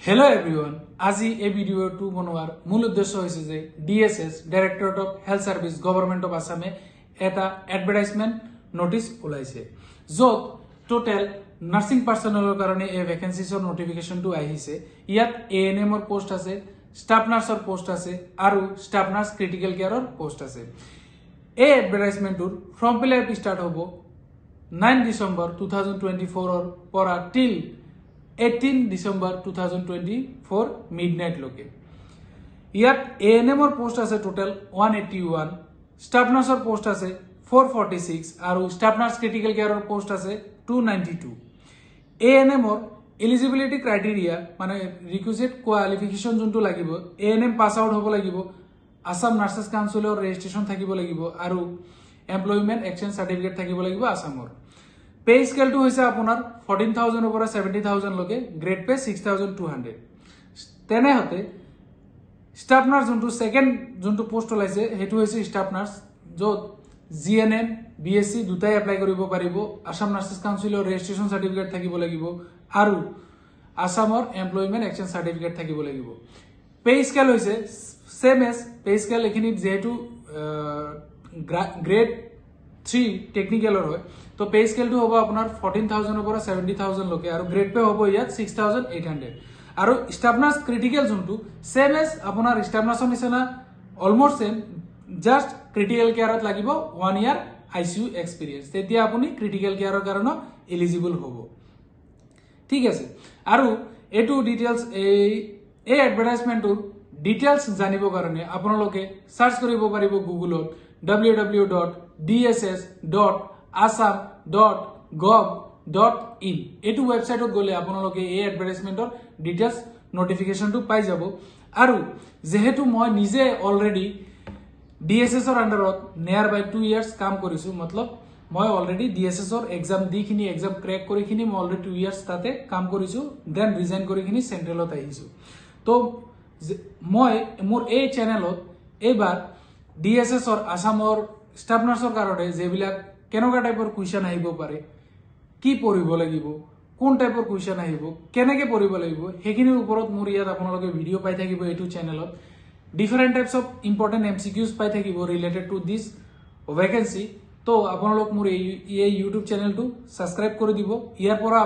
Hello everyone. আজি এই ভিডিওটো বনোৱাৰ মূল উদ্দেশ্য হৈছে যে DSS Directorate of Health Service Government of Assam এটা এডভাৰটাইজমেন্ট নোটিস ওলাইছে যত টোটাল নাৰ্সিং পাৰ্সোনেলৰ কাৰণে এই ভ্যাকেন্সিছৰ নোটিফিকেশনটো আহিছে ইয়াত ANM ৰ পোষ্ট আছে স্টাফ নাৰ্সৰ পোষ্ট আছে আৰু স্টাফ নাৰ্স ক্ৰিটিক্যাল কেয়াৰৰ পোষ্ট আছে এই এডভাৰটাইজমেন্টৰ ফৰ্ম ফিল আপ ষ্টাৰ্ট হ'ব 9 ডিসেম্বৰ 2024 ৰ পৰা টিল 18 December 2024 midnight loke. Yat ANM or post as a total 181, staff nurse or post as a 446, aru staff nurse critical care or post as a 292. ANM or eligibility criteria, mane requisite qualification junto lagibo, ANM pass out hobo lagibo, Assam Nurses Council or registration thakibo lagibo, aru employment exchange certificate thakibo lagibo Assam or. Pay scale to hoise apunar 14,000 over 70,000 loke, grade pay 6,200. Tene hote staff nurse junto second junto post olaise hetu hoise staff nurse jo GNM BSc dutai apply koribo paribo Assam Nurses Council or registration certificate thakibo lagibo aru Assam or employment exchange certificate thakibo lagibo. Pay scale hoise same as pay scale ekhini jehetu grade 3 technical or hoy तो पे scale तो होबो आपनार 14,000 over 70,000 लोके आरो grade pay होबो यात 6,800 आरो स्टाफ नर्स क्रिटिकल जुनटू सेम एज आपनार स्टाफ नर्स निसेना ऑलमोस्ट सेम जस्ट क्रिटिकल केयरत लागिबो 1 इयर आईसीयू एक्सपीरियंस तेतिया आपुनी क्रिटिकल केयरर कारण एलिजिबल होबो ठीक আছে आरो एटू डिटेल्स ए एडभारटाइजमेंटৰ डिटेल्स জানিব কাৰণে আপোনালোকে সাৰ্চ কৰিব পাৰিব গুগলত www.dss.assam.gov.in এটু ওয়েবসাইটত গলে আপোনালোকে এই এডভাৰটাইজমেন্টৰ ডিটেইলস নোটিফিকেশনটো পাই যাব আৰু যেহেতু মই নিজে অলৰেডি DSS ৰ আন্ডাৰত নিয়াৰ বাই 2 ইয়াৰ্স কাম কৰিছো मतलब মই অলৰেডি DSS ৰ এক্সাম দিখিনি এক্সাম ক্ৰ্যাক কৰিখিনি মই অলৰেডি 2 ইয়াৰ্স তাতে কাম কৰিছো দেন ৰিজাইন কৰিখিনি সেন্ট্ৰেলত আহিছো তো মই মোৰ এই চ্যানেলত এবাৰ DSS ৰ আসামৰ স্টাফ নাৰ্সৰ কাৰণে যেবিলাক কেনেকুৱা টাইপৰ কুৱেশ্যন আহিব পাৰে কি পঢ়িব লাগিব কোন টাইপৰ কুৱেশ্যন আহিব কেনেকৈ পঢ়িব লাগিব হেকিনিৰ ওপৰত মোৰ ইয়াত আপোনালোকে ভিডিও পাই থাকিব এটু চ্যানেলত different types of important MCQs পাই থাকিব ৰিলেটেড টু দিস ভ্যাকেন্সি তো আপোনালোক মোৰ এই YouTube চ্যানেলটো সাবস্ক্ৰাইব কৰি দিব ইয়াৰ পৰা